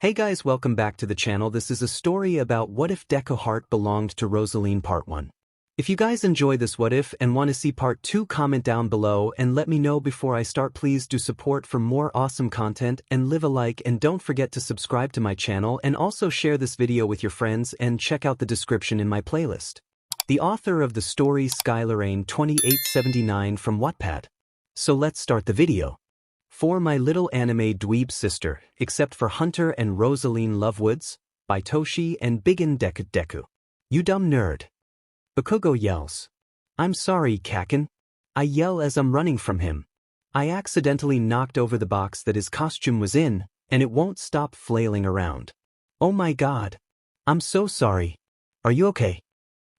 Hey guys, welcome back to the channel. This is a story about what if Deku heart belonged to Roseline part 1. If you guys enjoy this what if and want to see part 2, comment down below and let me know before I start. Please do support for more awesome content and leave a like, and don't forget to subscribe to my channel and also share this video with your friends and check out the description in my playlist. The author of the story 𝐒𝐬𝐽𝐻 2879 from Wattpad. So let's start the video. For my little anime dweeb sister, except for Hunter and Roseline Lovewoods, by Toshi and Biggin Deku. You dumb nerd. Bakugo yells. I'm sorry, Kaken. I yell as I'm running from him. I accidentally knocked over the box that his costume was in, and it won't stop flailing around. Oh my god. I'm so sorry. Are you okay?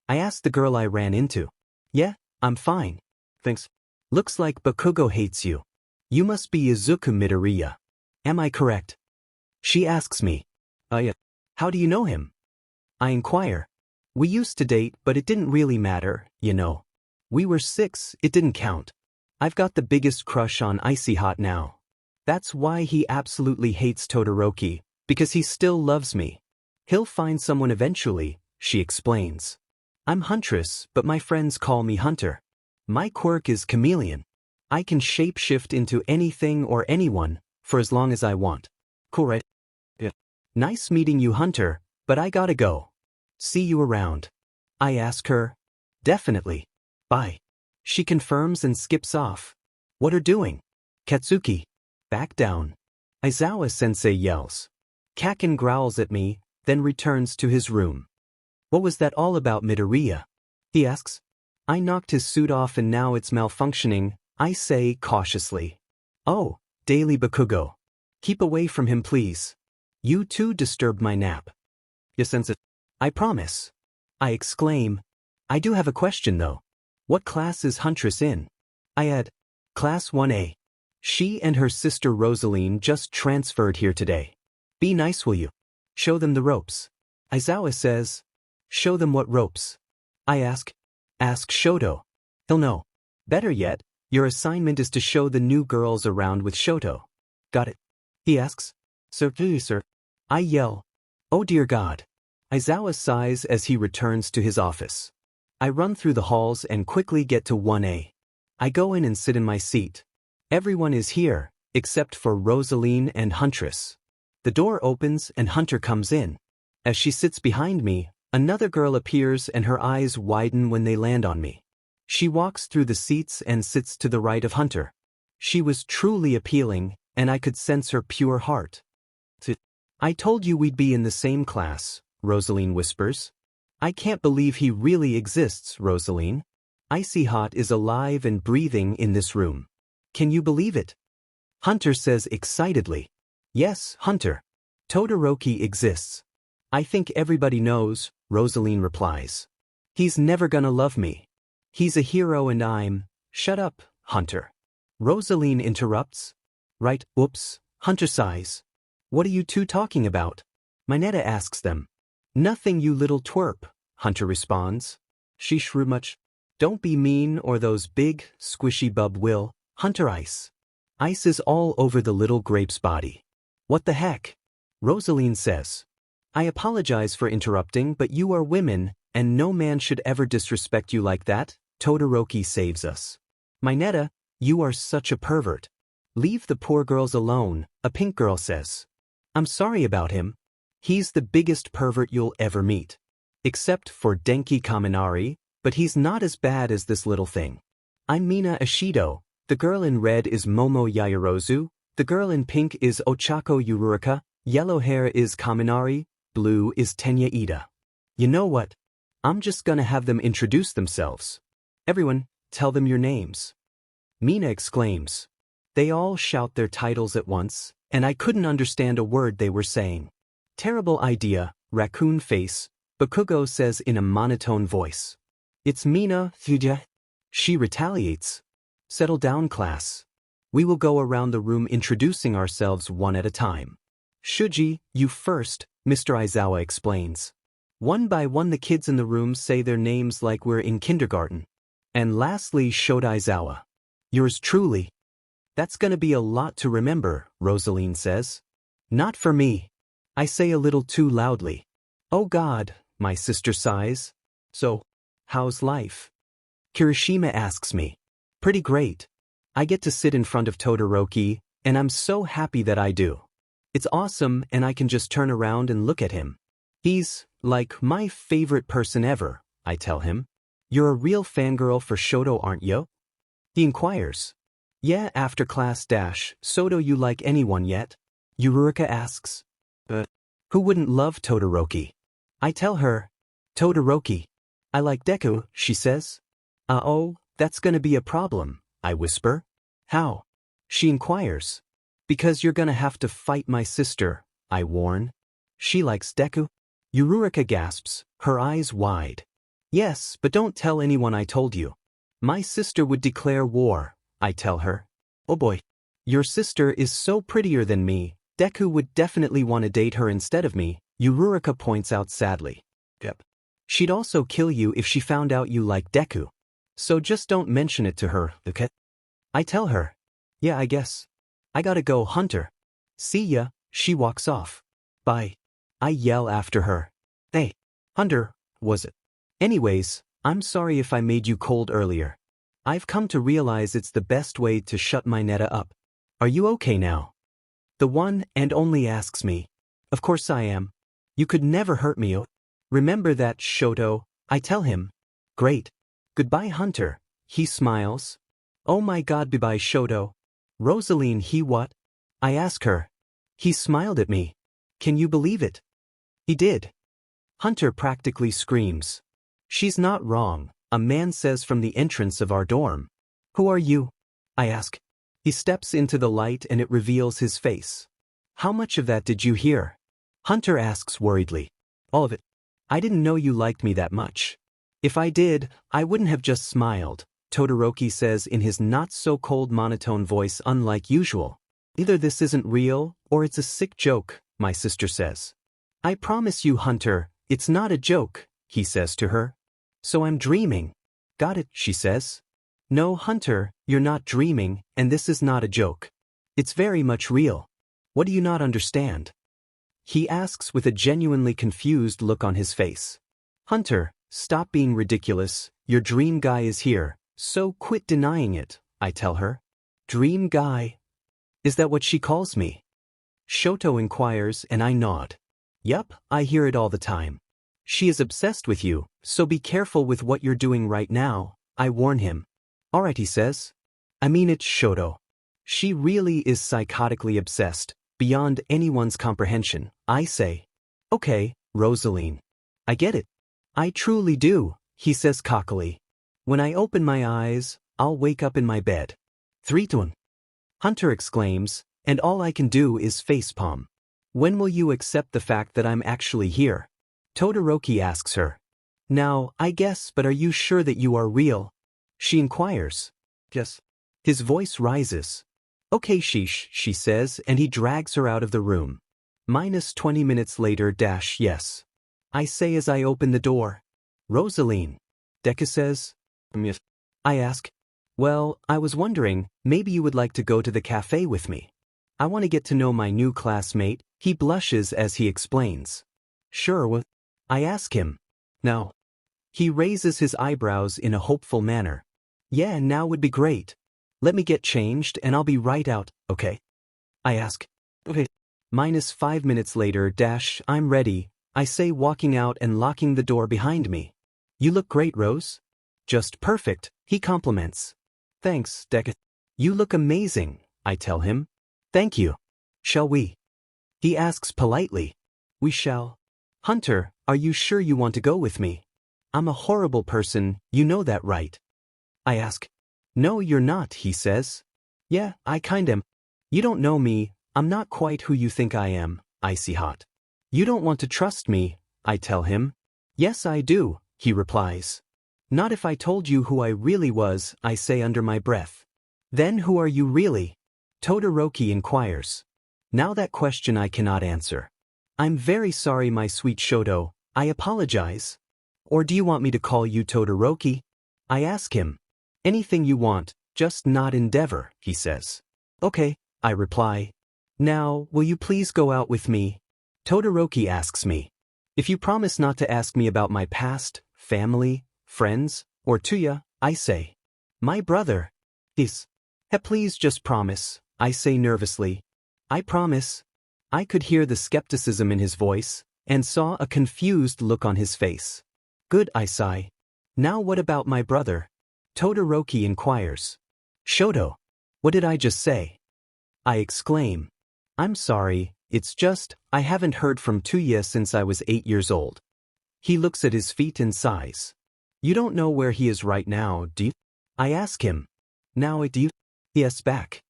I asked the girl I ran into. Yeah, I'm fine. Thanks. Looks like Bakugo hates you. You must be Izuku Midoriya. Am I correct? She asks me. Yeah. How do you know him? I inquire. We used to date, but it didn't really matter, you know. We were 6, it didn't count. I've got the biggest crush on Icy Hot now. That's why he absolutely hates Todoroki, because he still loves me. He'll find someone eventually, she explains. I'm Huntress, but my friends call me Hunter. My quirk is chameleon. I can shapeshift into anything or anyone, for as long as I want. Cool, right? Yeah. Nice meeting you, Hunter, but I gotta go. See you around. I ask her. Definitely. Bye. She confirms and skips off. What are doing? Katsuki. Back down. Aizawa-sensei yells. Kaken growls at me, then returns to his room. What was that all about, Midoriya? He asks. I knocked his suit off and now it's malfunctioning, I say cautiously. Oh, Daily Bakugo. Keep away from him, please. You too disturbed my nap. Yes, sensei. I promise. I exclaim. I do have a question though. What class is Huntress in? I add. Class 1A. She and her sister Roseline just transferred here today. Be nice, will you? Show them the ropes. Aizawa says. Show them what ropes? I ask. Ask Shoto. He'll know. Better yet, your assignment is to show the new girls around with Shoto. Got it? He asks. Sir. I yell. Oh dear God. Aizawa sighs as he returns to his office. I run through the halls and quickly get to 1A. I go in and sit in my seat. Everyone is here, except for Roseline and Huntress. The door opens and Hunter comes in. As she sits behind me, another girl appears and her eyes widen when they land on me. She walks through the seats and sits to the right of Hunter. She was truly appealing, and I could sense her pure heart. I told you we'd be in the same class, Roseline whispers. I can't believe he really exists, Roseline. Icy Hot is alive and breathing in this room. Can you believe it? Hunter says excitedly. Yes, Hunter. Todoroki exists. I think everybody knows, Roseline replies. He's never gonna love me. He's a hero and I'm... Shut up, Hunter. Roseline interrupts. Right, whoops, Hunter sighs. What are you two talking about? Mineta asks them. Nothing, you little twerp, Hunter responds. She shrew much. Don't be mean or those big, squishy bub will. Hunter ice. Ice is all over the little grape's body. What the heck? Roseline says. I apologize for interrupting, but you are women, and no man should ever disrespect you like that. Todoroki saves us. Mineta, you are such a pervert. Leave the poor girls alone, a pink girl says. I'm sorry about him. He's the biggest pervert you'll ever meet. Except for Denki Kaminari, but he's not as bad as this little thing. I'm Mina Ishido. The girl in red is Momo Yaoyorozu. The girl in pink is Ochako Yururika. Yellow hair is Kaminari. Blue is Tenya Ida. You know what? I'm just gonna have them introduce themselves. Everyone, tell them your names. Mina exclaims. They all shout their titles at once, and I couldn't understand a word they were saying. Terrible idea, raccoon face, Bakugo says in a monotone voice. It's Mina, Fuja. She retaliates. Settle down, class. We will go around the room introducing ourselves one at a time. Shuji, you first, Mr. Aizawa explains. One by one the kids in the room say their names like we're in kindergarten. And lastly, Shota Aizawa. Yours truly. That's gonna be a lot to remember, Roseline says. Not for me. I say a little too loudly. Oh God, my sister sighs. So, how's life? Kirishima asks me. Pretty great. I get to sit in front of Todoroki, and I'm so happy that I do. It's awesome and I can just turn around and look at him. He's, like, my favorite person ever, I tell him. You're a real fangirl for Shoto, aren't you? He inquires. Yeah, after class dash, Soto you like anyone yet? 𝐬𝐬𝐽𝐼𝐫 asks. Who wouldn't love Todoroki? I tell her. Todoroki. I like Deku, she says. Oh, that's gonna be a problem, I whisper. How? She inquires. Because you're gonna have to fight my sister, I warn. She likes Deku? 𝐬𝐬𝐽𝐼𝐫 gasps, her eyes wide. Yes, but don't tell anyone I told you. My sister would declare war, I tell her. Oh boy. Your sister is so prettier than me, Deku would definitely want to date her instead of me, 𝐬𝐬𝐽𝐼𝐫 points out sadly. Yep. She'd also kill you if she found out you like Deku. So just don't mention it to her, okay? I tell her. Yeah, I guess. I gotta go, Hunter. See ya, she walks off. Bye. I yell after her. Hey, Hunter, was it? Anyways, I'm sorry if I made you cold earlier. I've come to realize it's the best way to shut my neta up. Are you okay now? The one and only asks me. Of course I am. You could never hurt me. Remember that, Shoto, I tell him. Great. Goodbye, Hunter. He smiles. Oh my God, bye-bye, Shoto. Roseline, he what? I ask her. He smiled at me. Can you believe it? He did. Hunter practically screams. She's not wrong, a man says from the entrance of our dorm. Who are you? I ask. He steps into the light and it reveals his face. How much of that did you hear? Hunter asks worriedly. All of it. I didn't know you liked me that much. If I did, I wouldn't have just smiled, Todoroki says in his not-so-cold monotone voice unlike usual. Either this isn't real, or it's a sick joke, my sister says. I promise you, Hunter, it's not a joke, he says to her. So I'm dreaming. Got it, she says. No, Hunter, you're not dreaming, and this is not a joke. It's very much real. What do you not understand? He asks with a genuinely confused look on his face. Hunter, stop being ridiculous, your dream guy is here, so quit denying it, I tell her. Dream guy? Is that what she calls me? Shoto inquires and I nod. Yup, I hear it all the time. She is obsessed with you, so be careful with what you're doing right now, I warn him. Alright, he says. I mean it, Shoto. She really is psychotically obsessed, beyond anyone's comprehension, I say. Okay, Roseline. I get it. I truly do, he says cockily. When I open my eyes, I'll wake up in my bed. 3 to 1. Hunter exclaims, and all I can do is facepalm. When will you accept the fact that I'm actually here? Todoroki asks her. Now, I guess, but are you sure that you are real? She inquires. Yes. His voice rises. Okay, sheesh, she says, and he drags her out of the room. Minus 20 minutes later, yes. I say as I open the door. Roseline. Deku says. Yes. I ask. Well, I was wondering, maybe you would like to go to the cafe with me. I want to get to know my new classmate. He blushes as he explains. Sure, what? I ask him. No. He raises his eyebrows in a hopeful manner. Yeah, now would be great. Let me get changed and I'll be right out, okay? I ask. Okay. Minus 5 minutes later, I'm ready, I say walking out and locking the door behind me. You look great, Rose. Just perfect, he compliments. Thanks, Deku. You look amazing, I tell him. Thank you. Shall we? He asks politely. We shall. Hunter, are you sure you want to go with me? I'm a horrible person, you know that, right? I ask. No, you're not, he says. Yeah, I kind am. You don't know me, I'm not quite who you think I am, icy hot. You don't want to trust me, I tell him. Yes, I do, he replies. Not if I told you who I really was, I say under my breath. Then who are you really? Todoroki inquires. Now that question I cannot answer. I'm very sorry, my sweet Shoto, I apologize. Or do you want me to call you Todoroki? I ask him. Anything you want, just not Endeavor, he says. Okay, I reply. Now, will you please go out with me? Todoroki asks me. If you promise not to ask me about my past, family, friends, or Tuya, I say. My brother. Please just promise, I say nervously. I promise. I could hear the skepticism in his voice, and saw a confused look on his face. Good, I sigh. Now what about my brother? Todoroki inquires. Shoto. What did I just say? I exclaim. I'm sorry, it's just, I haven't heard from Tuya since I was 8 years old. He looks at his feet and sighs. You don't know where he is right now, do you? I ask him. Now do you? Yes, back.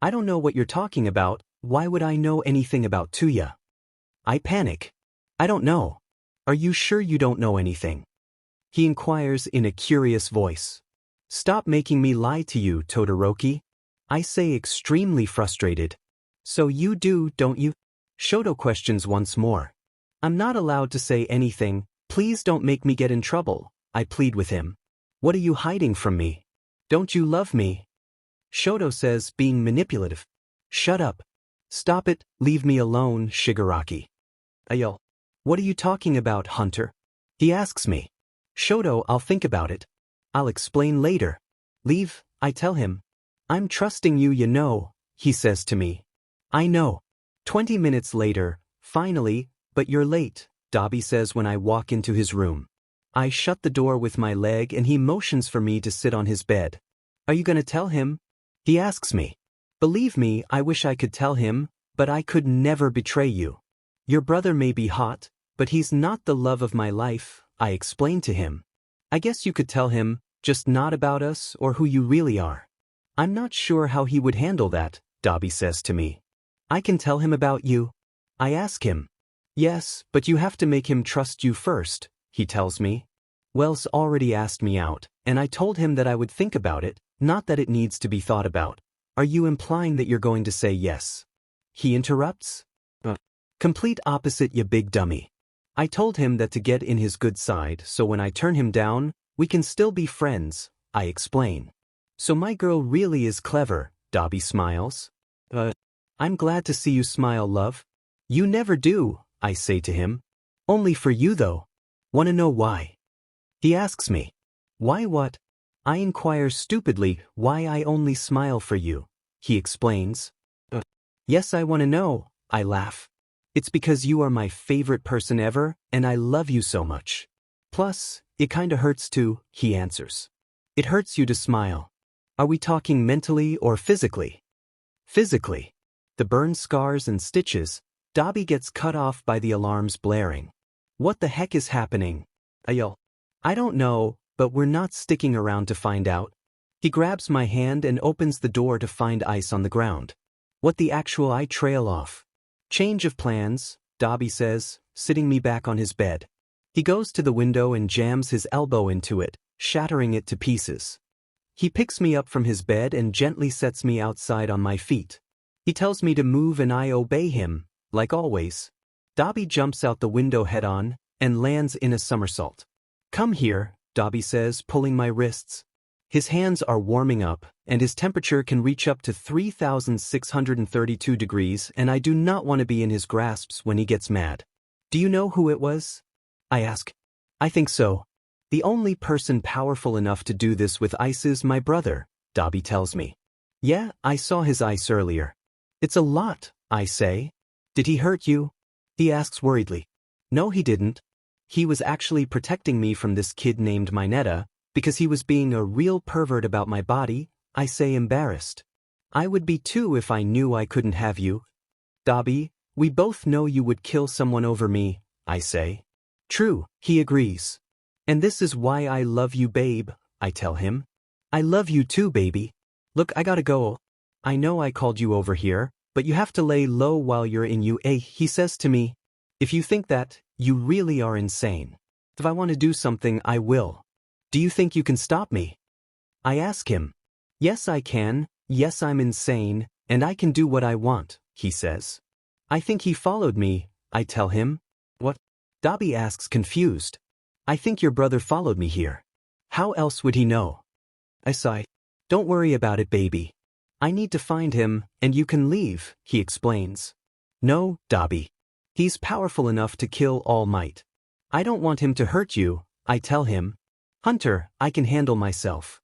I don't know what you're talking about, why would I know anything about Tuya? I panic. I don't know. Are you sure you don't know anything? He inquires in a curious voice. Stop making me lie to you, Todoroki. I say extremely frustrated. So you do, don't you? Shoto questions once more. I'm not allowed to say anything, please don't make me get in trouble, I plead with him. What are you hiding from me? Don't you love me? Shoto says, being manipulative. Shut up. Stop it, leave me alone, Shigaraki. I yell. What are you talking about, Hunter? He asks me. Shoto, I'll think about it. I'll explain later. Leave, I tell him. I'm trusting you, you know, he says to me. I know. 20 minutes later, finally, but you're late, Dabi says when I walk into his room. I shut the door with my leg and he motions for me to sit on his bed. Are you gonna tell him? He asks me. Believe me, I wish I could tell him, but I could never betray you. Your brother may be hot, but he's not the love of my life, I explain to him. I guess you could tell him, just not about us or who you really are. I'm not sure how he would handle that, Dabi says to me. I can tell him about you. I ask him. Yes, but you have to make him trust you first, he tells me. Wells already asked me out, and I told him that I would think about it, not that it needs to be thought about. Are you implying that you're going to say yes? He interrupts. Complete opposite, you big dummy. I told him that to get in his good side, so when I turn him down, we can still be friends, I explain. So my girl really is clever, Dabi smiles. I'm glad to see you smile, love. You never do, I say to him. Only for you though. Wanna know why? He asks me. Why what? I inquire stupidly why I only smile for you. He explains. Yes, I wanna know, I laugh. It's because you are my favorite person ever, and I love you so much. Plus, it kinda hurts too, he answers. It hurts you to smile. Are we talking mentally or physically? Physically. The burn scars and stitches, Dabi gets cut off by the alarms blaring. What the heck is happening? I yell. I don't know, but we're not sticking around to find out. He grabs my hand and opens the door to find ice on the ground. What the actual? I trail off. Change of plans, Dabi says, sitting me back on his bed. He goes to the window and jams his elbow into it, shattering it to pieces. He picks me up from his bed and gently sets me outside on my feet. He tells me to move and I obey him, like always. Dabi jumps out the window head-on and lands in a somersault. Come here, Dabi says, pulling my wrists. His hands are warming up, and his temperature can reach up to 3,632 degrees, and I do not want to be in his grasps when he gets mad. Do you know who it was? I ask. I think so. The only person powerful enough to do this with ice is my brother, Dabi tells me. Yeah, I saw his ice earlier. It's a lot, I say. Did he hurt you? He asks worriedly. No, he didn't. He was actually protecting me from this kid named Mineta, because he was being a real pervert about my body, I say embarrassed. I would be too if I knew I couldn't have you. Dabi, we both know you would kill someone over me, I say. True, he agrees. And this is why I love you, babe, I tell him. I love you too, baby. Look, I gotta go. I know I called you over here, but you have to lay low while you're in UA, he says to me. If you think that, you really are insane. If I want to do something, I will. Do you think you can stop me? I ask him. Yes, I can. Yes, I'm insane, and I can do what I want, he says. I think he followed me, I tell him. What? Dabi asks, confused. I think your brother followed me here. How else would he know? I sigh. Don't worry about it, baby. I need to find him, and you can leave, he explains. No, Dabi. He's powerful enough to kill All Might. I don't want him to hurt you, I tell him. Hunter, I can handle myself.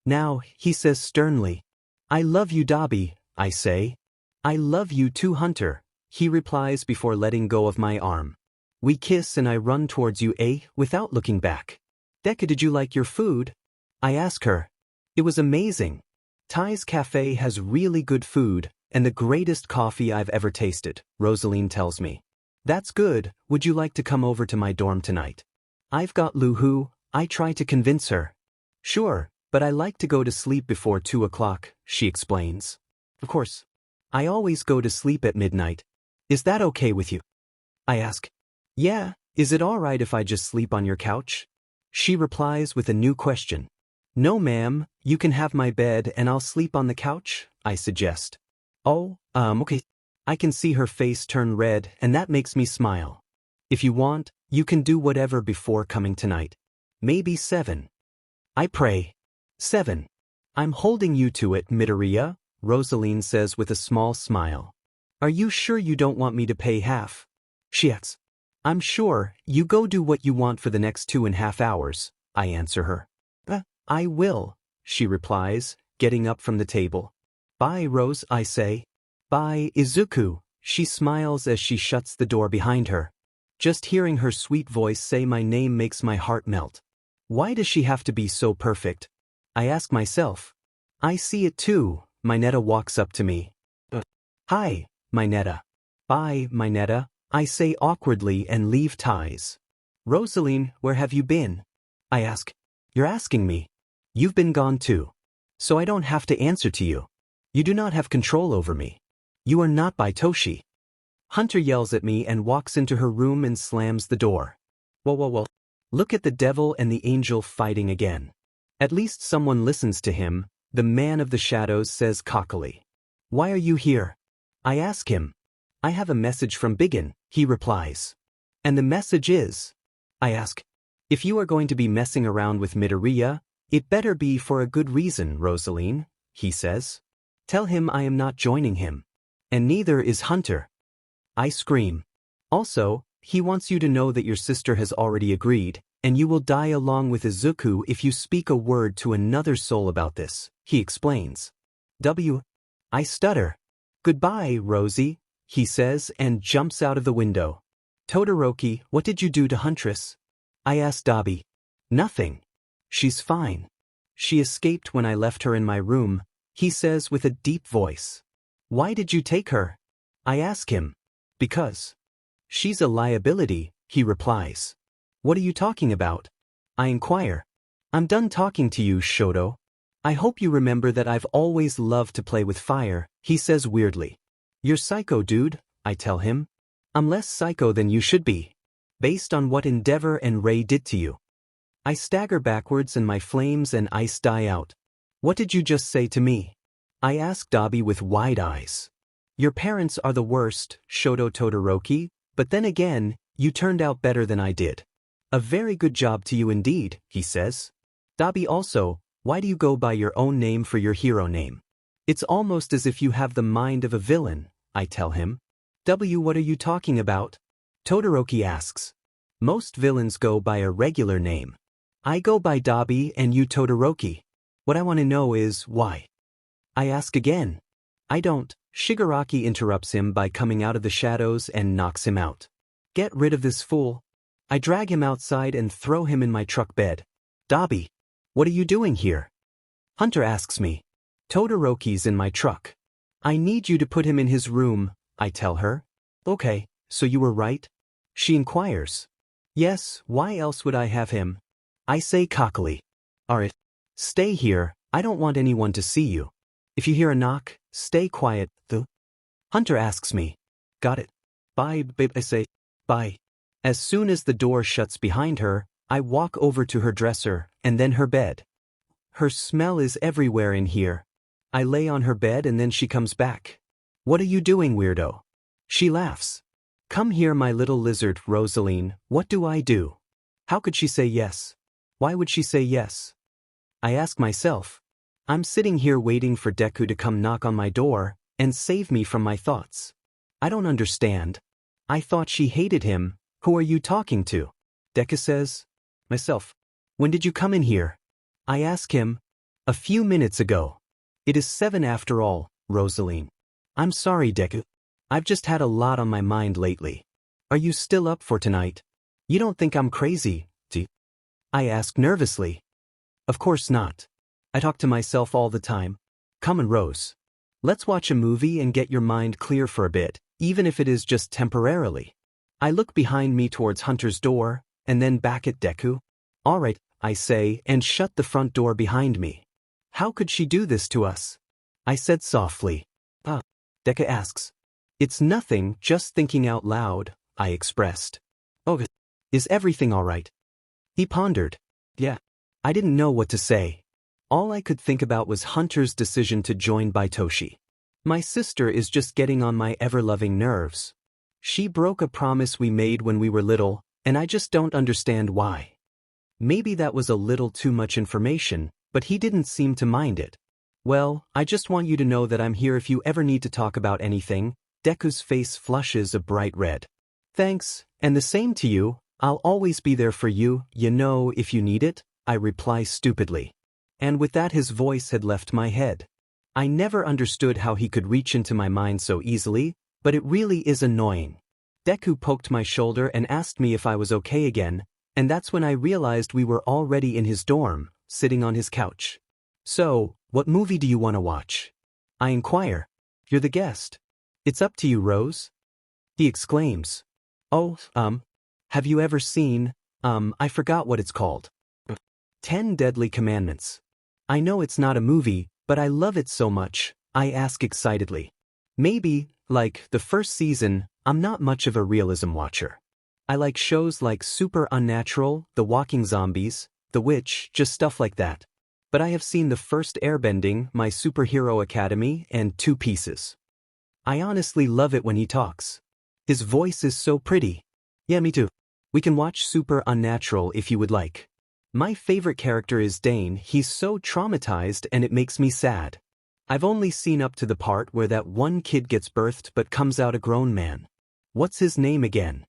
Now, he says sternly. I love you, Dabi, I say. I love you too, Hunter, he replies before letting go of my arm. We kiss and I run towards you, without looking back. Deku, did you like your food? I ask her. It was amazing. Thai's cafe has really good food, and the greatest coffee I've ever tasted, Roseline tells me. That's good, would you like to come over to my dorm tonight? I've got Luhu, I try to convince her. Sure, but I like to go to sleep before 2 o'clock, she explains. Of course. I always go to sleep at midnight. Is that okay with you? I ask. Yeah, is it alright if I just sleep on your couch? She replies with a new question. No ma'am, you can have my bed and I'll sleep on the couch, I suggest. Oh, okay. I can see her face turn red and that makes me smile. If you want, you can do whatever before coming tonight. Maybe 7. I pray. 7. I'm holding you to it, Midoriya, Roseline says with a small smile. Are you sure you don't want me to pay half? She asks. I'm sure, you go do what you want for the next 2.5 hours, I answer her. I will, she replies, getting up from the table. Bye, Rose, I say. Bye, Izuku, she smiles as she shuts the door behind her. Just hearing her sweet voice say my name makes my heart melt. Why does she have to be so perfect? I ask myself. I see it too, Mineta walks up to me. Hi, Mineta. Bye, Mineta, I say awkwardly and leave Thais. Roseline, where have you been? I ask. You're asking me. You've been gone too. So I don't have to answer to you. You do not have control over me. You are not by Toshi. Hunter yells at me and walks into her room and slams the door. Whoa. Look at the devil and the angel fighting again. At least someone listens to him, the man of the shadows says cockily. Why are you here? I ask him. I have a message from Biggin, he replies. And the message is? I ask. If you are going to be messing around with Midoriya, it better be for a good reason, Roseline, he says. Tell him I am not joining him. And neither is Hunter. I scream. Also, he wants you to know that your sister has already agreed, and you will die along with Izuku if you speak a word to another soul about this, he explains. I stutter. Goodbye, Rosie, he says and jumps out of the window. Todoroki, what did you do to Huntress? I ask Dabi. Nothing. She's fine. She escaped when I left her in my room, he says with a deep voice. Why did you take her? I ask him. Because. She's a liability, he replies. What are you talking about? I inquire. I'm done talking to you, Shoto. I hope you remember that I've always loved to play with fire, he says weirdly. You're psycho, dude, I tell him. I'm less psycho than you should be. Based on what Endeavor and Ray did to you. I stagger backwards and my flames and ice die out. What did you just say to me? I ask Dabi with wide eyes. Your parents are the worst, Shoto Todoroki, but then again, you turned out better than I did. A very good job to you indeed, he says. Dabi also, why do you go by your own name for your hero name? It's almost as if you have the mind of a villain, I tell him. What are you talking about? Todoroki asks. Most villains go by a regular name. I go by Dabi and you Todoroki. What I want to know is why. I ask again. I don't. Shigaraki interrupts him by coming out of the shadows and knocks him out. Get rid of this fool. I drag him outside and throw him in my truck bed. Dabi, what are you doing here? Hunter asks me. Todoroki's in my truck. I need you to put him in his room, I tell her. Okay, so you were right? She inquires. Yes, why else would I have him? I say cockily. Alright. Stay here, I don't want anyone to see you. If you hear a knock, stay quiet, though. Hunter asks me. Got it. Bye, babe, I say. Bye. As soon as the door shuts behind her, I walk over to her dresser, and then her bed. Her smell is everywhere in here. I lay on her bed and then she comes back. What are you doing, weirdo? She laughs. Come here, my little lizard, Roseline, what do I do? How could she say yes? Why would she say yes? I ask myself. I'm sitting here waiting for Deku to come knock on my door and save me from my thoughts. I don't understand. I thought she hated him. Who are you talking to? Deku says. Myself. When did you come in here? I ask him. A few minutes ago. It is 7 after all, Roseline. I'm sorry, Deku. I've just had a lot on my mind lately. Are you still up for tonight? You don't think I'm crazy, do you? I ask nervously. Of course not. I talk to myself all the time. Come on, Rose. Let's watch a movie and get your mind clear for a bit, even if it is just temporarily. I look behind me towards Hunter's door, and then back at Deku. All right, I say, and shut the front door behind me. How could she do this to us? I said softly. Deku asks. It's nothing, just thinking out loud, I expressed. Oh, is everything all right? He pondered. Yeah. I didn't know what to say. All I could think about was Hunter's decision to join Baitoshi. My sister is just getting on my ever-loving nerves. She broke a promise we made when we were little, and I just don't understand why. Maybe that was a little too much information, but he didn't seem to mind it. Well, I just want you to know that I'm here if you ever need to talk about anything. Deku's face flushes a bright red. Thanks, and the same to you. I'll always be there for you, you know, if you need it, I reply stupidly. And with that his voice had left my head. I never understood how he could reach into my mind so easily, but it really is annoying. Deku poked my shoulder and asked me if I was okay again, and that's when I realized we were already in his dorm, sitting on his couch. So, what movie do you want to watch? I inquire. You're the guest. It's up to you, Rose. He exclaims. Oh, have you ever seen, I forgot what it's called. 10 Deadly Commandments. I know it's not a movie, but I love it so much, I ask excitedly. Maybe, like, the first season, I'm not much of a realism watcher. I like shows like Super Unnatural, The Walking Zombies, The Witch, just stuff like that. But I have seen the first Airbending, My Superhero Academy, and 2 Pieces. I honestly love it when he talks. His voice is so pretty. Yeah, me too. We can watch Super Unnatural if you would like. My favorite character is Dane. He's so traumatized and it makes me sad. I've only seen up to the part where that one kid gets birthed but comes out a grown man. What's his name again?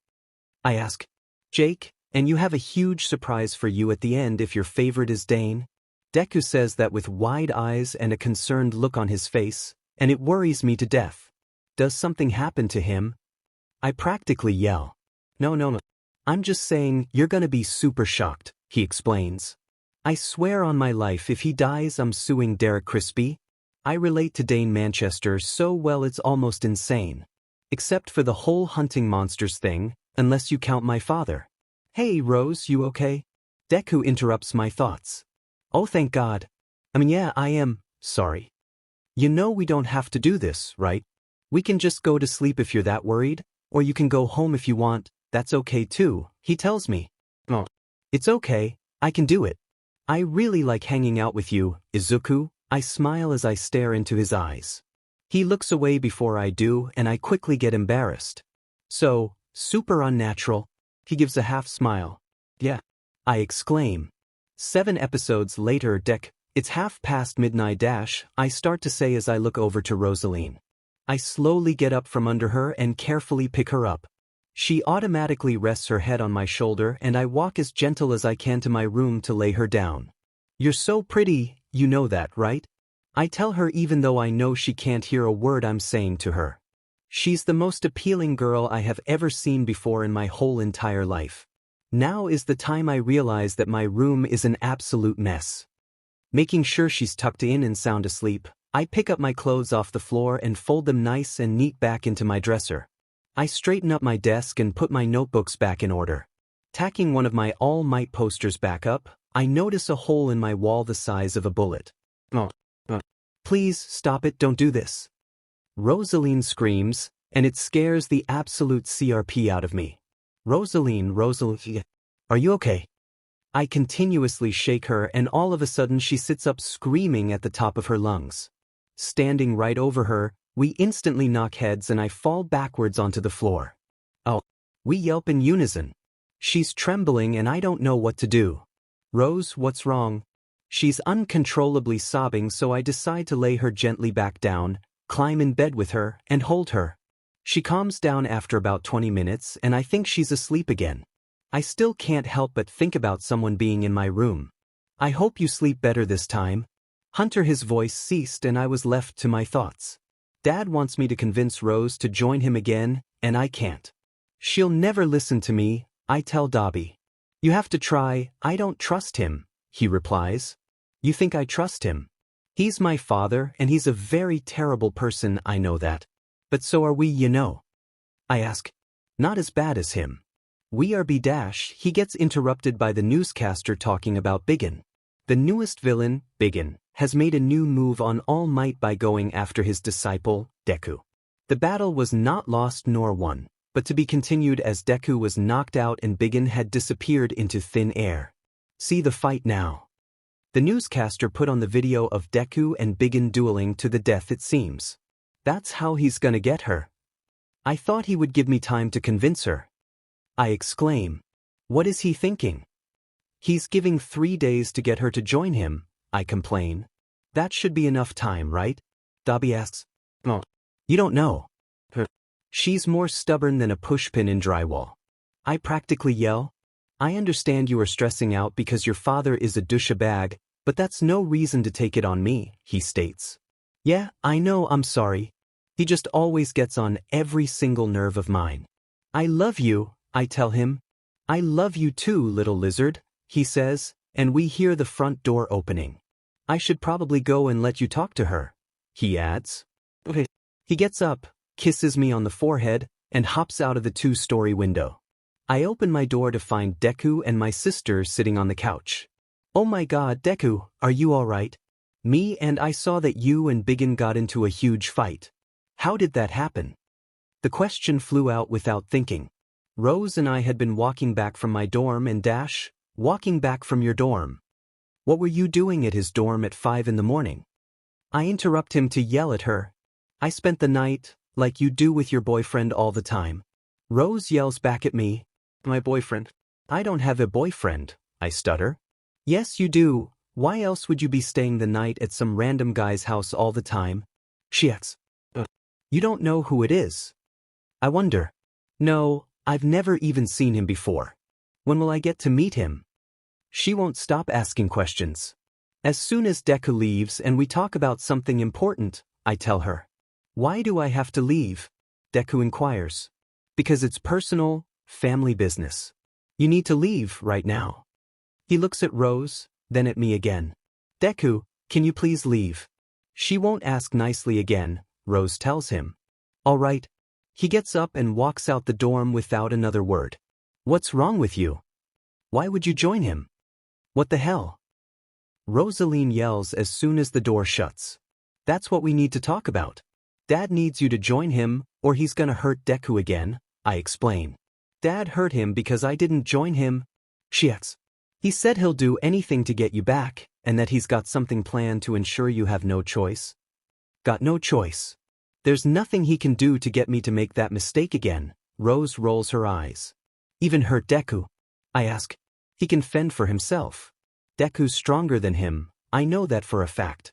I ask. Jake, and you have a huge surprise for you at the end if your favorite is Dane. Deku says that with wide eyes and a concerned look on his face, and it worries me to death. Does something happen to him? I practically yell. No. I'm just saying you're gonna be super shocked, he explains. I swear on my life if he dies I'm suing Derek Crispy. I relate to Dane Manchester so well it's almost insane. Except for the whole hunting monsters thing, unless you count my father. Hey Rose, you okay? Deku interrupts my thoughts. Oh thank God. Yeah, I am, sorry. You know we don't have to do this, right? We can just go to sleep if you're that worried, or you can go home if you want, that's okay too, he tells me. Oh. It's okay, I can do it. I really like hanging out with you, Izuku, I smile as I stare into his eyes. He looks away before I do and I quickly get embarrassed. So, Super Unnatural? He gives a half smile. Yeah. I exclaim. 7 episodes later, it's midnight. I start to say as I look over to Roseline. I slowly get up from under her and carefully pick her up. She automatically rests her head on my shoulder and I walk as gentle as I can to my room to lay her down. You're so pretty, you know that, right? I tell her even though I know she can't hear a word I'm saying to her. She's the most appealing girl I have ever seen before in my whole entire life. Now is the time I realize that my room is an absolute mess. Making sure she's tucked in and sound asleep, I pick up my clothes off the floor and fold them nice and neat back into my dresser. I straighten up my desk and put my notebooks back in order. Tacking one of my All Might posters back up, I notice a hole in my wall the size of a bullet. Please, stop it, don't do this. Roseline screams, and it scares the absolute CRP out of me. Roseline, are you okay? I continuously shake her and all of a sudden she sits up screaming at the top of her lungs. Standing right over her, we instantly knock heads and I fall backwards onto the floor. Oh. We yelp in unison. She's trembling and I don't know what to do. Rose, what's wrong? She's uncontrollably sobbing so I decide to lay her gently back down, climb in bed with her, and hold her. She calms down after about 20 minutes and I think she's asleep again. I still can't help but think about someone being in my room. I hope you sleep better this time. Hunter, his voice ceased and I was left to my thoughts. Dad wants me to convince Rose to join him again, and I can't. She'll never listen to me, I tell Dabi. You have to try. I don't trust him, he replies. You think I trust him? He's my father and he's a very terrible person, I know that. But so are we, you know. I ask. Not as bad as him. We are B-. He gets interrupted by the newscaster talking about 𝐵𝐴𝐻. The newest villain, 𝐵𝐴𝐻, has made a new move on All Might by going after his disciple, Deku. The battle was not lost nor won, but to be continued as Deku was knocked out and 𝐵𝐴𝐻 had disappeared into thin air. See the fight now. The newscaster put on the video of Deku and 𝐵𝐴𝐻 dueling to the death, it seems. That's how he's gonna get her. I thought he would give me time to convince her. I exclaim. What is he thinking? He's giving 3 days to get her to join him, I complain. That should be enough time, right? Dabi asks. No. You don't know. She's more stubborn than a pushpin in drywall. I practically yell. I understand you are stressing out because your father is a douchebag, but that's no reason to take it on me, he states. Yeah, I know, I'm sorry. He just always gets on every single nerve of mine. I love you, I tell him. I love you too, little lizard, he says, and we hear the front door opening. I should probably go and let you talk to her, he adds. Okay. He gets up, kisses me on the forehead, and hops out of the 2-story window. I open my door to find Deku and my sister sitting on the couch. Oh my god, Deku, are you alright? Me and I saw that you and 𝐵𝐴𝐻 got into a huge fight. How did that happen? The question flew out without thinking. Rose and I had been walking back from my dorm and walking back from your dorm. What were you doing at his dorm at 5 in the morning? I interrupt him to yell at her. I spent the night, like you do with your boyfriend all the time. Rose yells back at me. My boyfriend? I don't have a boyfriend, I stutter. Yes you do, why else would you be staying the night at some random guy's house all the time? She asks. You don't know who it is? I wonder. No, I've never even seen him before. When will I get to meet him? She won't stop asking questions. As soon as Deku leaves and we talk about something important, I tell her. Why do I have to leave? Deku inquires. Because it's personal, family business. You need to leave right now. He looks at Rose, then at me again. Deku, can you please leave? She won't ask nicely again, Rose tells him. All right. He gets up and walks out the dorm without another word. What's wrong with you? Why would you join him? What the hell? Roseline yells as soon as the door shuts. That's what we need to talk about. Dad needs you to join him, or he's gonna hurt Deku again, I explain. Dad hurt him because I didn't join him. She asks. He said he'll do anything to get you back, and that he's got something planned to ensure you have no choice. Got no choice. There's nothing he can do to get me to make that mistake again, Rose rolls her eyes. Even hurt Deku? I ask. He can fend for himself. Deku's stronger than him, I know that for a fact.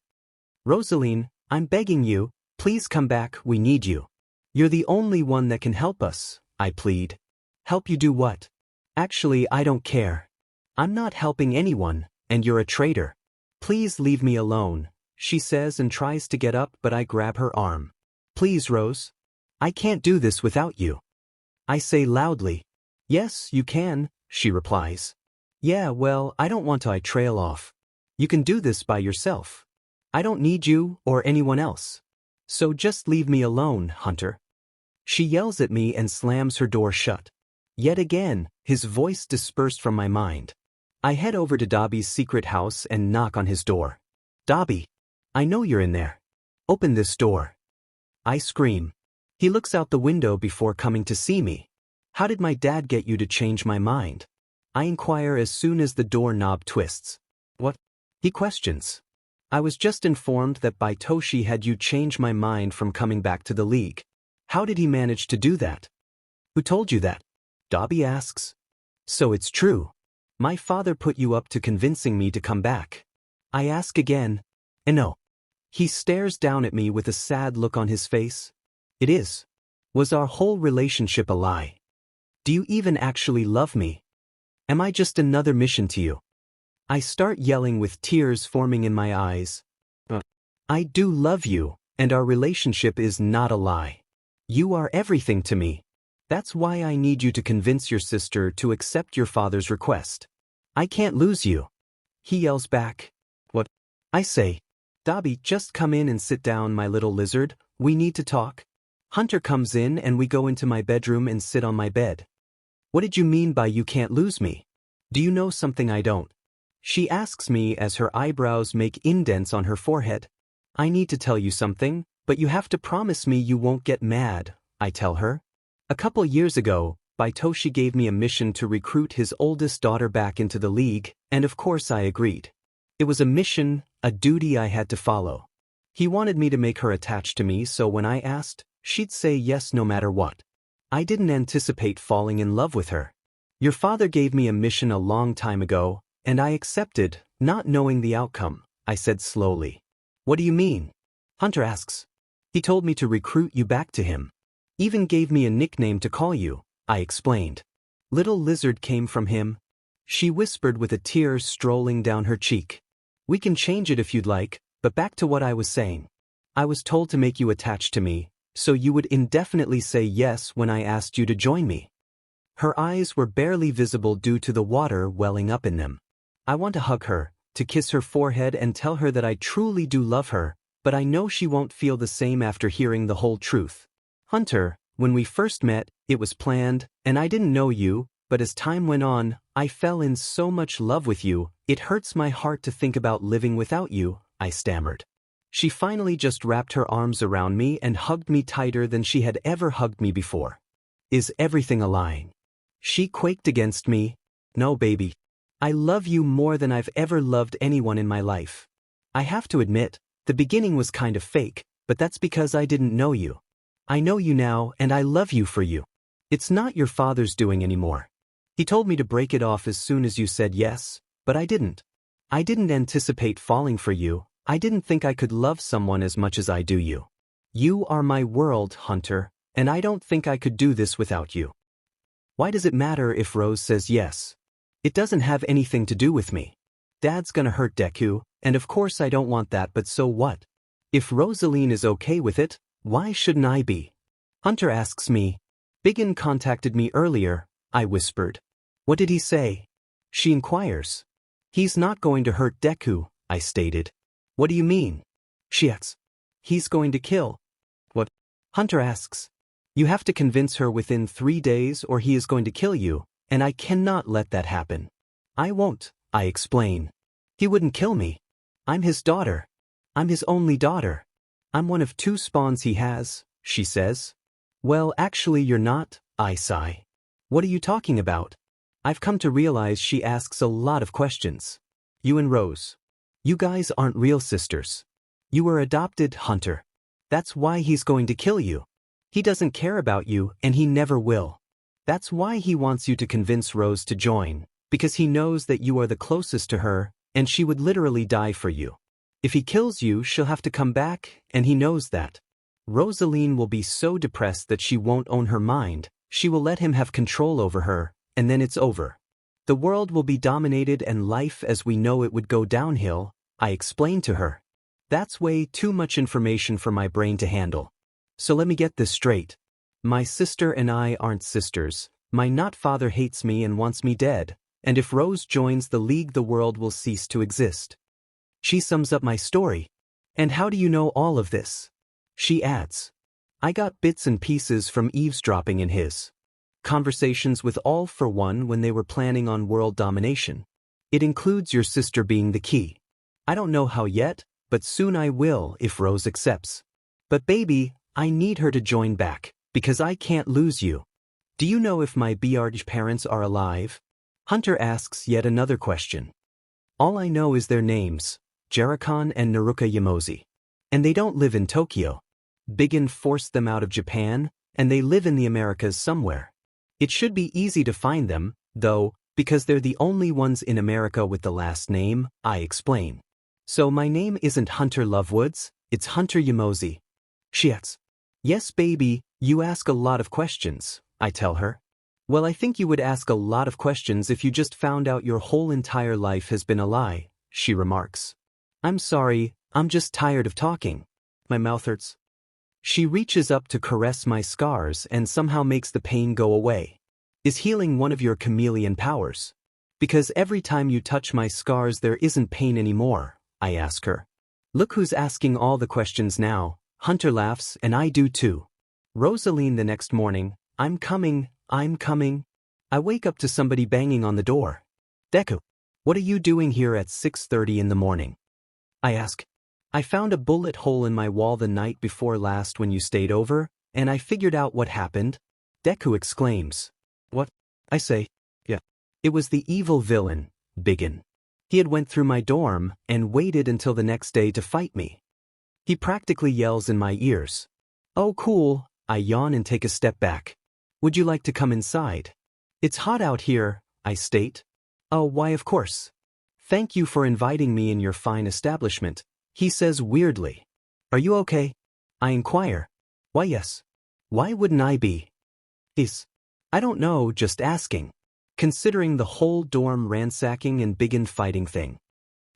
Roseline, I'm begging you, please come back, we need you. You're the only one that can help us, I plead. Help you do what? Actually, I don't care. I'm not helping anyone, and you're a traitor. Please leave me alone, she says and tries to get up, but I grab her arm. Please, Rose. I can't do this without you. I say loudly. Yes, you can, she replies. Yeah, well, I don't want to trail off. You can do this by yourself. I don't need you or anyone else. So just leave me alone, Hunter. She yells at me and slams her door shut. Yet again, his voice dispersed from my mind. I head over to Dabi's secret house and knock on his door. Dabi, I know you're in there. Open this door. I scream. He looks out the window before coming to see me. How did my dad get you to change my mind? I inquire as soon as the doorknob twists. What? He questions. I was just informed that Baitoshi had you change my mind from coming back to the league. How did he manage to do that? Who told you that? Dabi asks. So it's true. My father put you up to convincing me to come back. I ask again. And no. He stares down at me with a sad look on his face. It is. Was our whole relationship a lie? Do you even actually love me? Am I just another mission to you? I start yelling with tears forming in my eyes. I do love you, and our relationship is not a lie. You are everything to me. That's why I need you to convince your sister to accept your father's request. I can't lose you. He yells back. What? I say. Dabi, just come in and sit down, my little lizard. We need to talk. Hunter comes in and we go into my bedroom and sit on my bed. What did you mean by you can't lose me? Do you know something I don't? She asks me as her eyebrows make indents on her forehead. I need to tell you something, but you have to promise me you won't get mad, I tell her. A couple years ago, Baitoshi gave me a mission to recruit his oldest daughter back into the league, and of course I agreed. It was a mission, a duty I had to follow. He wanted me to make her attached to me, so when I asked, she'd say yes no matter what. I didn't anticipate falling in love with her. Your father gave me a mission a long time ago, and I accepted, not knowing the outcome, I said slowly. What do you mean? Hunter asks. He told me to recruit you back to him. Even gave me a nickname to call you, I explained. Little lizard came from him. She whispered with a tear strolling down her cheek. We can change it if you'd like, but back to what I was saying. I was told to make you attached to me, so you would indefinitely say yes when I asked you to join me. Her eyes were barely visible due to the water welling up in them. I want to hug her, to kiss her forehead and tell her that I truly do love her, but I know she won't feel the same after hearing the whole truth. Hunter, when we first met, it was planned, and I didn't know you, but as time went on, I fell in so much love with you, it hurts my heart to think about living without you, I stammered. She finally just wrapped her arms around me and hugged me tighter than she had ever hugged me before. Is everything a lie? She quaked against me. No, baby. I love you more than I've ever loved anyone in my life. I have to admit, the beginning was kind of fake, but that's because I didn't know you. I know you now and I love you for you. It's not your father's doing anymore. He told me to break it off as soon as you said yes, but I didn't. I didn't anticipate falling for you. I didn't think I could love someone as much as I do you. You are my world, Hunter, and I don't think I could do this without you. Why does it matter if Rose says yes? It doesn't have anything to do with me. Dad's gonna hurt Deku, and of course I don't want that, but so what? If Roseline is okay with it, why shouldn't I be? Hunter asks me. Biggin contacted me earlier, I whispered. What did he say? She inquires. He's not going to hurt Deku, I stated. What do you mean? She asks. He's going to kill. What? Hunter asks. You have to convince her within 3 days or he is going to kill you, and I cannot let that happen. I won't, I explain. He wouldn't kill me. I'm his daughter. I'm his only daughter. I'm one of 2 spawns he has, she says. Well, actually you're not, I sigh. What are you talking about? I've come to realize she asks a lot of questions. You and Rose. You guys aren't real sisters. You were adopted, Hunter. That's why he's going to kill you. He doesn't care about you and he never will. That's why he wants you to convince Rose to join, because he knows that you are the closest to her, and she would literally die for you. If he kills you, she'll have to come back, and he knows that. Roseline will be so depressed that she won't own her mind, she will let him have control over her, and then it's over. The world will be dominated and life as we know it would go downhill, I explained to her. That's way too much information for my brain to handle. So let me get this straight. My sister and I aren't sisters, my not father hates me and wants me dead, and if Rose joins the league the world will cease to exist. She sums up my story. And how do you know all of this? She adds. I got bits and pieces from eavesdropping in his conversations with All For One when they were planning on world domination. It includes your sister being the key. I don't know how yet, but soon I will if Rose accepts. But baby, I need her to join back, because I can't lose you. Do you know if my 𝐵𝐺 parents are alive? Hunter asks yet another question. All I know is their names, 𝐒𝐻𝐿 and 𝐒𝐿. And they don't live in Tokyo. Biggin forced them out of Japan, and they live in the Americas somewhere. It should be easy to find them, though, because they're the only ones in America with the last name, I explain. So my name isn't Hunter Lovewoods, it's Hunter 𝐒𝐬𝐽. She asks. Yes baby, You ask a lot of questions, I tell her. Well, I think you would ask a lot of questions if you just found out your whole entire life has been a lie, she remarks. I'm sorry, I'm just tired of talking. My mouth hurts. She reaches up to caress my scars and somehow makes the pain go away. Is healing one of your chameleon powers? Because every time you touch my scars there isn't pain anymore, I ask her. Look who's asking all the questions now. Hunter laughs and I do too. Roseline the next morning, I'm coming. I wake up to somebody banging on the door. Deku, what are you doing here at 6:30 in the morning? I ask. I found a bullet hole in my wall the night before last when you stayed over, and I figured out what happened. Deku exclaims. What? I say. Yeah. It was the evil villain, Biggin. He had went through my dorm and waited until the next day to fight me. He practically yells in my ears. Oh cool, I yawn and take a step back. Would you like to come inside? It's hot out here, I state. Oh, why of course. Thank you for inviting me in your fine establishment, he says weirdly. Are you okay? I inquire. Why yes. Why wouldn't I be? I don't know, just asking. Considering the whole dorm ransacking and Biggin fighting thing.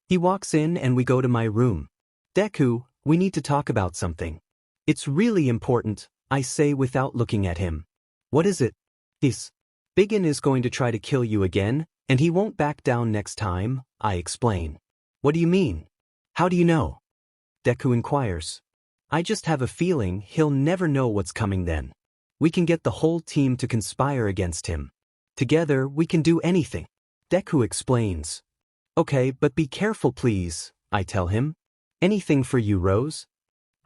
He walks in and we go to my room. Deku, we need to talk about something. It's really important, I say without looking at him. What is it? Biggin is going to try to kill you again, and he won't back down next time, I explain. What do you mean? How do you know? Deku inquires. I just have a feeling he'll never know what's coming then. We can get the whole team to conspire against him. Together, we can do anything. Deku explains. Okay, but be careful please, I tell him. Anything for you, Rose?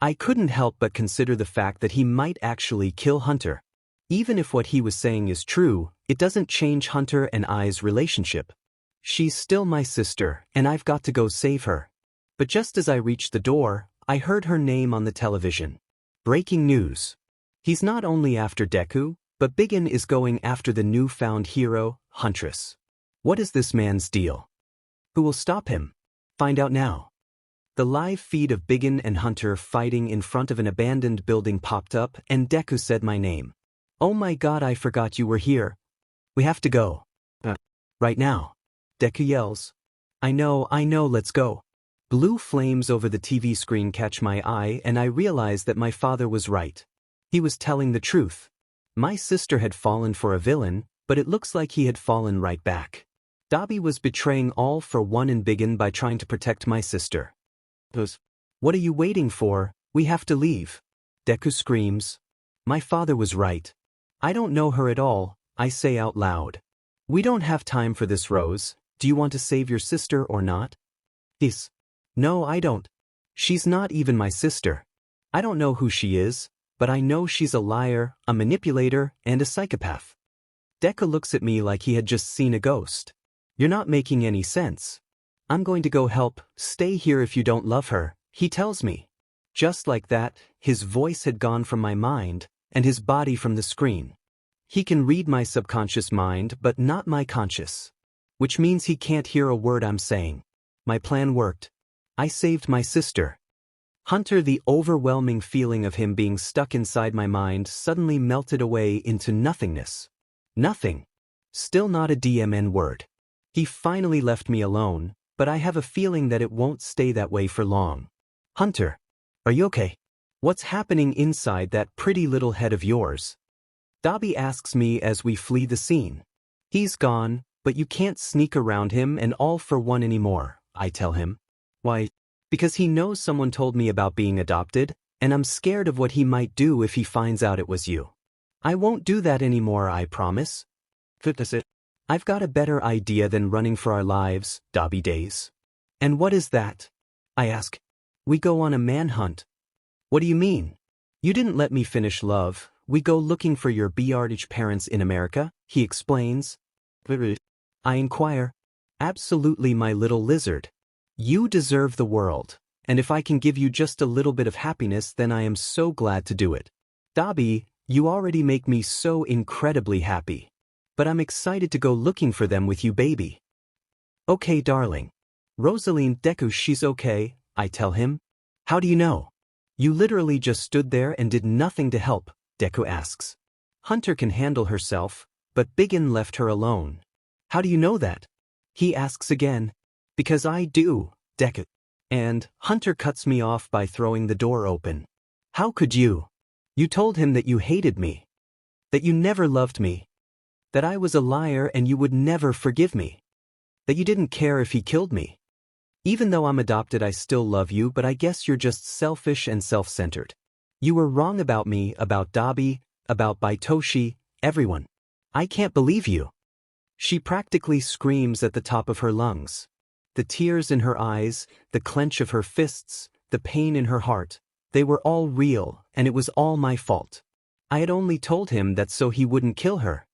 I couldn't help but consider the fact that he might actually kill Hunter. Even if what he was saying is true, it doesn't change Hunter and I's relationship. She's still my sister, and I've got to go save her. But just as I reached the door, I heard her name on the television. Breaking news. He's not only after Deku, but Biggin is going after the newfound hero, Huntress. What is this man's deal? Who will stop him? Find out now. The live feed of Biggin and Hunter fighting in front of an abandoned building popped up and Deku said my name. Oh my god, I forgot you were here. We have to go. Right now. Deku yells. I know, let's go. Blue flames over the TV screen catch my eye and I realize that my father was right. He was telling the truth. My sister had fallen for a villain, but it looks like he had fallen right back. Dabi was betraying all for one in Biggin by trying to protect my sister. What are you waiting for? We have to leave. Deku screams. My father was right. I don't know her at all, I say out loud. We don't have time for this, Rose. Do you want to save your sister or not? No, I don't. She's not even my sister. I don't know who she is, but I know she's a liar, a manipulator, and a psychopath. Deku looks at me like he had just seen a ghost. You're not making any sense. I'm going to go help. Stay here if you don't love her, he tells me. Just like that, his voice had gone from my mind, and his body from the screen. He can read my subconscious mind but not my conscious. Which means he can't hear a word I'm saying. My plan worked. I saved my sister. Hunter, the overwhelming feeling of him being stuck inside my mind suddenly melted away into nothingness. Nothing. Still not a DMN word. He finally left me alone, but I have a feeling that it won't stay that way for long. Hunter, are you okay? What's happening inside that pretty little head of yours? Dabi asks me as we flee the scene. He's gone, but you can't sneak around him and all for one anymore, I tell him. Why? Because he knows someone told me about being adopted, and I'm scared of what he might do if he finds out it was you. I won't do that anymore, I promise. I've got a better idea than running for our lives, Dabi days. And what is that? I ask. We go on a manhunt. What do you mean? You didn't let me finish, love. We go looking for your 𝐔𝐬𝐽 parents in America, he explains. I inquire. Absolutely, my little lizard. You deserve the world, and if I can give you just a little bit of happiness, then I am so glad to do it. Dabi, you already make me so incredibly happy. But I'm excited to go looking for them with you, baby. Okay, darling. Roseline, Deku, she's okay, I tell him. How do you know? You literally just stood there and did nothing to help, Deku asks. Hunter can handle herself, but Biggin left her alone. How do you know that? He asks again. Because I do, Deku. And Hunter cuts me off by throwing the door open. How could you? You told him that you hated me. That you never loved me. That I was a liar and you would never forgive me. That you didn't care if he killed me. Even though I'm adopted, I still love you, but I guess you're just selfish and self-centered. You were wrong about me, about Dabi, about Baitoshi, everyone. I can't believe you. She practically screams at the top of her lungs. The tears in her eyes, the clench of her fists, the pain in her heart, they were all real, and it was all my fault. I had only told him that so he wouldn't kill her.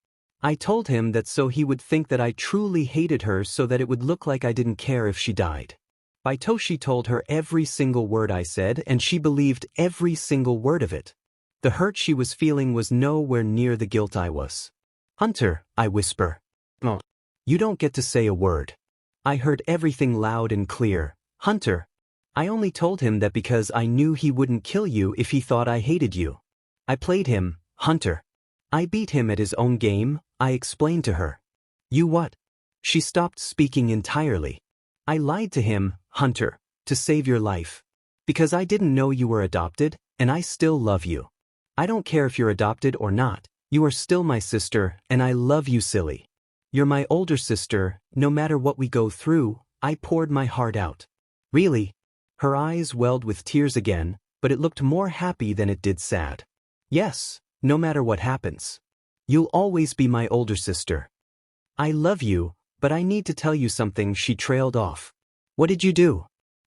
I told him that so he would think that I truly hated her, so that it would look like I didn't care if she died. Baitoshi told her every single word I said, and she believed every single word of it. The hurt she was feeling was nowhere near the guilt I was. Hunter, I whisper. Oh. You don't get to say a word. I heard everything loud and clear. Hunter. I only told him that because I knew he wouldn't kill you if he thought I hated you. I played him, Hunter. I beat him at his own game, I explained to her. You what? She stopped speaking entirely. I lied to him, Hunter, to save your life. Because I didn't know you were adopted, and I still love you. I don't care if you're adopted or not, you are still my sister, and I love you, silly. You're my older sister, no matter what we go through. I poured my heart out. Really? Her eyes welled with tears again, but it looked more happy than it did sad. Yes, no matter what happens. You'll always be my older sister. I love you, but I need to tell you something. She trailed off. What did you do?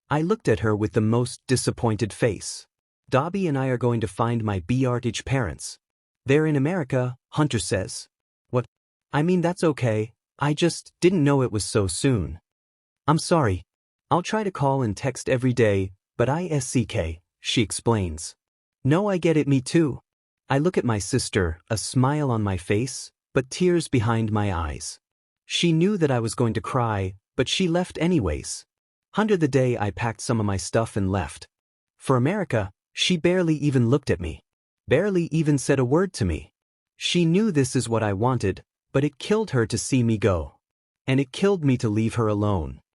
I looked at her with the most disappointed face. Dabi and I are going to find my 𝐕 parents. They're in America, Hunter says. What? I mean, that's okay, I just didn't know it was so soon. I'm sorry. I'll try to call and text every day, but 𝐼𝐴, she explains. No, I get it, me too. I look at my sister, a smile on my face, but tears behind my eyes. She knew that I was going to cry, but she left anyways. Under the day I packed some of my stuff and left. For America, she barely even looked at me. Barely even said a word to me. She knew this is what I wanted, but it killed her to see me go. And it killed me to leave her alone.